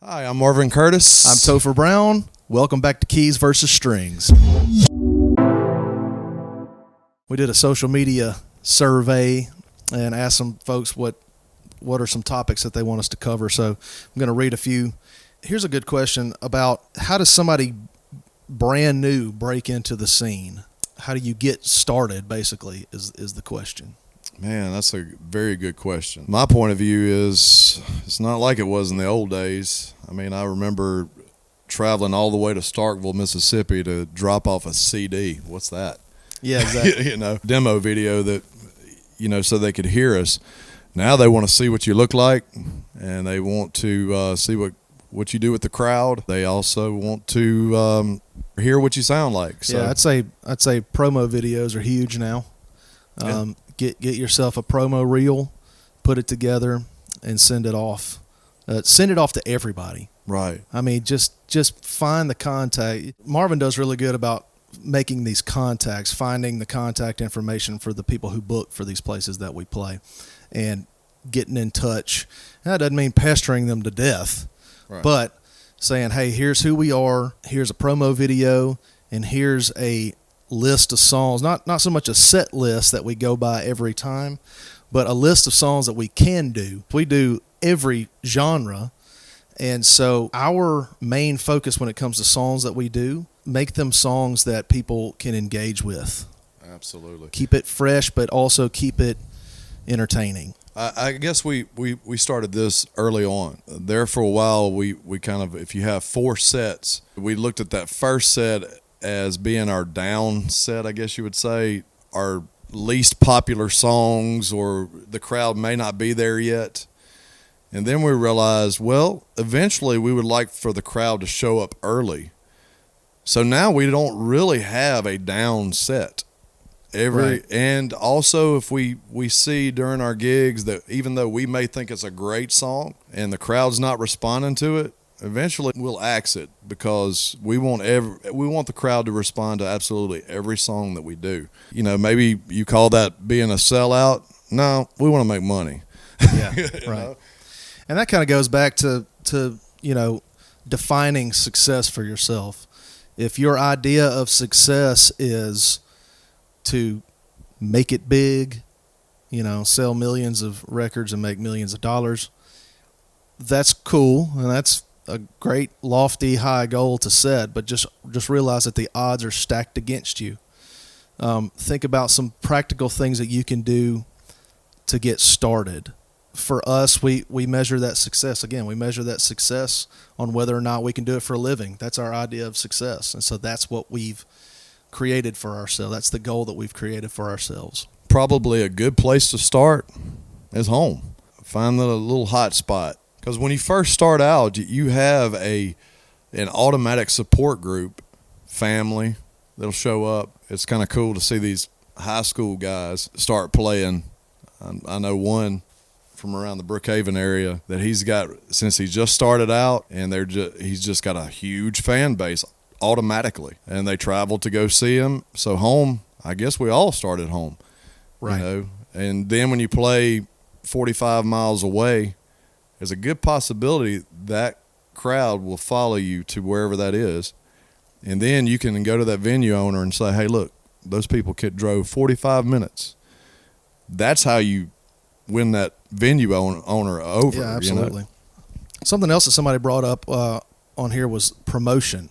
Hi, I'm Marvin Curtis. I'm Topher Brown. Welcome back to Keys versus Strings. We did a social media survey and asked some folks what are some topics that they want us to cover. So I'm going to read a few. Here's a good question about how does somebody brand new break into the scene? How do you get started, basically, is the question. Man, that's a very good question. My point of view is it's not like it was in the old days. I mean, I remember traveling all the way to Starkville, Mississippi to drop off a CD. What's that? Yeah, exactly. Demo video that, so they could hear us. Now they want to see what you look like, and they want to see what you do with the crowd. They also want to hear what you sound like. So. Yeah, I'd say promo videos are huge now. Get yourself a promo reel, put it together, and send it off. Send it off to everybody. Right. I mean, just find the contact. Marvin does really good about making these contacts, finding the contact information for the people who book for these places that we play, and getting in touch. That doesn't mean pestering them to death, right. But saying, hey, here's who we are, here's a promo video, and here's a list of songs, not so much a set list that we go by every time, but a list of songs that we can do. We do every genre, and so our main focus when it comes to songs that we do, make them songs that people can engage with. Absolutely. Keep it fresh, but also keep it entertaining. I guess we started this early on. There for a while, we kind of, if you have 4 sets, we looked at that first set as being our down set, I guess you would say, our least popular songs, or the crowd may not be there yet. And then we realized, well, eventually we would like for the crowd to show up early. So now we don't really have a down set. Right. And also if we see during our gigs that even though we may think it's a great song and the crowd's not responding to it, eventually we'll axe it, because we want the crowd to respond to absolutely every song that we do. Maybe you call that being a sellout. No, we want to make money. Yeah, right. And that kind of goes back to defining success for yourself. If your idea of success is to make it big, sell millions of records and make millions of dollars, that's cool, and that's a great lofty high goal to set, but just realize that the odds are stacked against you. Think about some practical things that you can do to get started. For us, we measure that success. Again, we measure that success on whether or not we can do it for a living. That's our idea of success. And so that's what we've created for ourselves. That's the goal that we've created for ourselves. Probably a good place to start is home. Find the little hot spot. Because when you first start out, you have an automatic support group, family that'll show up. It's kind of cool to see these high school guys start playing. I know one from around the Brookhaven area that he's got since he just started out, and he's just got a huge fan base automatically, and they travel to go see him. So home, I guess we all start at home, right? And then when you play 45 miles away, there's a good possibility that crowd will follow you to wherever that is, and then you can go to that venue owner and say, hey, look, those people drove 45 minutes. That's how you win that venue owner over. Yeah, absolutely. Something else that somebody brought up on here was promotion.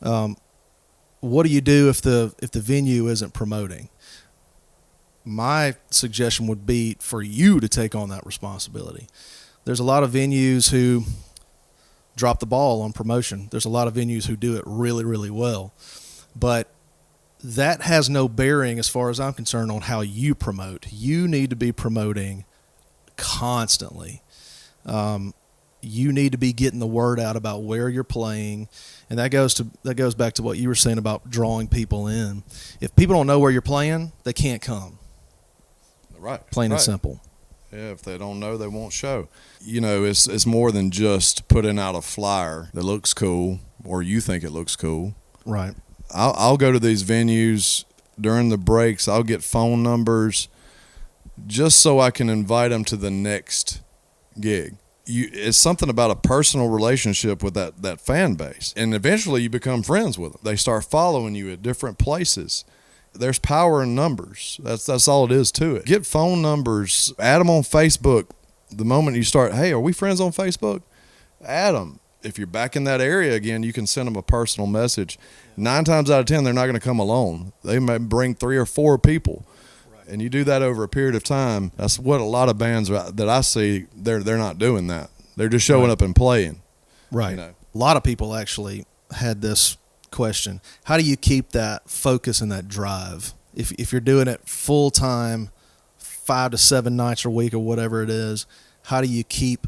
What do you do if the venue isn't promoting? My suggestion would be for you to take on that responsibility. There's a lot of venues who drop the ball on promotion. There's a lot of venues who do it really, really well. But that has no bearing, as far as I'm concerned, on how you promote. You need to be promoting constantly. You need to be getting the word out about where you're playing, and that goes back to what you were saying about drawing people in. If people don't know where you're playing, they can't come. Right. Plain and simple. Yeah, if they don't know, they won't show. It's more than just putting out a flyer that looks cool, or you think it looks cool. Right. I'll go to these venues during the breaks. I'll get phone numbers just so I can invite them to the next gig. it's something about a personal relationship with that fan base. And eventually you become friends with them. They start following you at different places. There's power in numbers. That's all it is to it. Get phone numbers, add them on Facebook. The moment you start, hey, are we friends on Facebook? Add them. If you're back in that area again, you can send them a personal message. 9 times out of 10, they're not going to come alone. They might bring 3 or 4 people. And you do that over a period of time. That's what a lot of bands that I see, they're not doing that. They're just showing up and playing. Right. You know? A lot of people actually had this question. How do you keep that focus and that drive? If you're doing it full time, 5 to 7 nights a week or whatever it is, how do you keep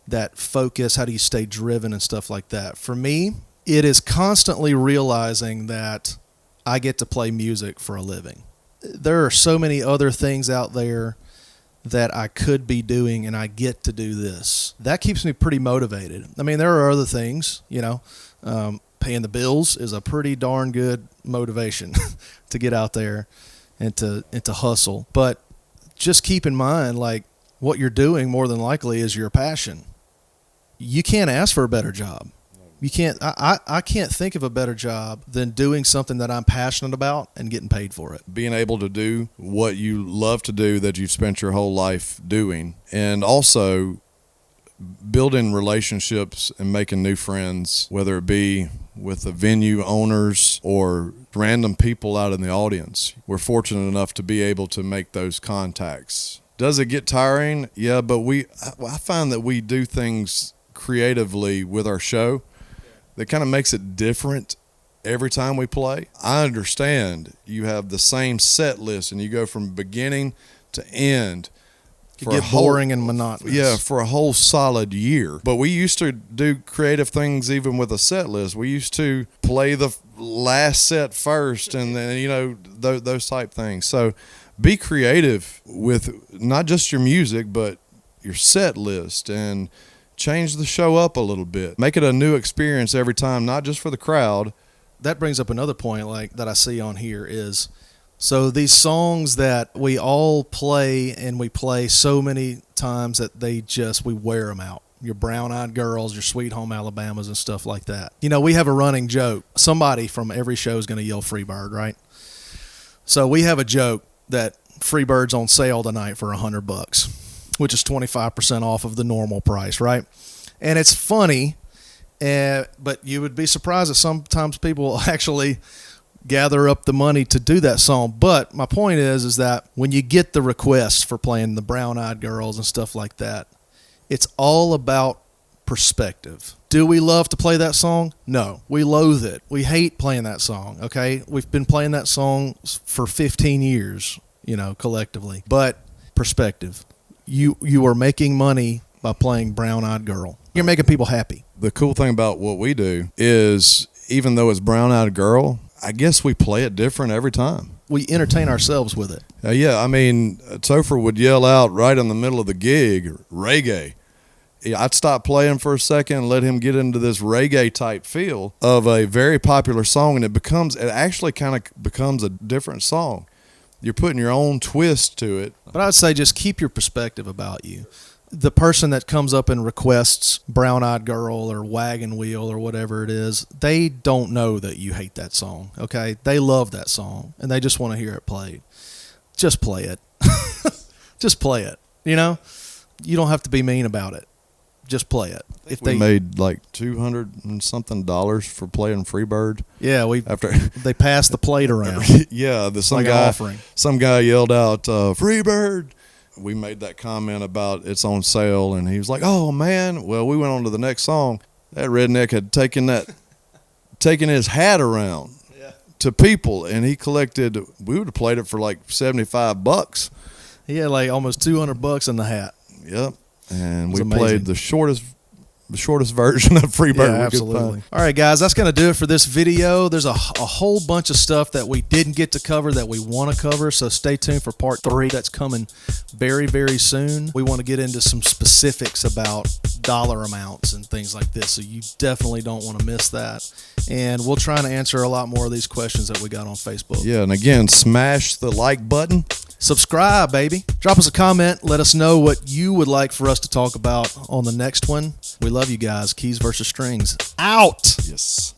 that focus? How do you stay driven and stuff like that? For me, it is constantly realizing that I get to play music for a living. There are so many other things out there that I could be doing, and I get to do this. That keeps me pretty motivated. I mean, there are other things, paying the bills is a pretty darn good motivation to get out there and to hustle. But just keep in mind, like, what you're doing more than likely is your passion. You can't ask for a better job. You can't. I can't think of a better job than doing something that I'm passionate about and getting paid for it. Being able to do what you love to do that you've spent your whole life doing, and also building relationships and making new friends, whether it be with the venue owners or random people out in the audience. We're fortunate enough to be able to make those contacts. Does it get tiring? Yeah, but I find that we do things creatively with our show that kind of makes it different every time we play. I understand you have the same set list and you go from beginning to end. It get boring and monotonous. Yeah, for a whole solid year. But we used to do creative things even with a set list. We used to play the last set first and then, those type things. So be creative with not just your music, but your set list, and change the show up a little bit. Make it a new experience every time, not just for the crowd. That brings up another point like that I see on here is, so these songs that we all play, and we play so many times that we wear them out. Your Brown Eyed Girls, your Sweet Home Alabamas and stuff like that. We have a running joke. Somebody from every show is going to yell Freebird, right? So we have a joke that Freebird's on sale tonight for $100, which is 25% off of the normal price, right? And it's funny, but you would be surprised that sometimes people will actually gather up the money to do that song. But my point is that when you get the requests for playing the Brown Eyed Girls and stuff like that, it's all about perspective. Do we love to play that song? No. We loathe it. We hate playing that song, okay? We've been playing that song for 15 years, collectively. But perspective. You are making money by playing Brown Eyed Girl. You're making people happy. The cool thing about what we do is, even though it's Brown Eyed Girl, I guess we play it different every time. We entertain ourselves with it. Yeah, I mean, Topher would yell out right in the middle of the gig, reggae. I'd stop playing for a second and let him get into this reggae type feel of a very popular song, and it actually kind of becomes a different song. You're putting your own twist to it. But I'd say just keep your perspective about you. The person that comes up and requests Brown Eyed Girl or Wagon Wheel or whatever it is, they don't know that you hate that song, okay? They love that song, and they just want to hear it played. Just play it. Just play it, You don't have to be mean about it. Just play it. We made like $200 and something for playing Freebird. Yeah, they passed the plate around. Yeah, some guy yelled out Freebird. We made that comment about it's on sale, and he was like, "Oh man!" Well, we went on to the next song. That redneck had taken his hat around to people, and he collected. We would have played it for like $75. He had like almost $200 in the hat. Yep. And we amazing. played the shortest shortest version of Freebird we could absolutely. find. All right, guys, that's going to do it for this video. There's a whole bunch of stuff that we didn't get to cover that we want to cover, so stay tuned for part 3. That's coming very, very soon. We want to get into some specifics about dollar amounts and things like this, so you definitely don't want to miss that. And we'll try to answer a lot more of these questions that we got on Facebook. Yeah, and again, smash the like button. Subscribe, baby. Drop us a comment. Let us know what you would like for us to talk about on the next one. We love you guys. Keys versus strings. Out. Yes.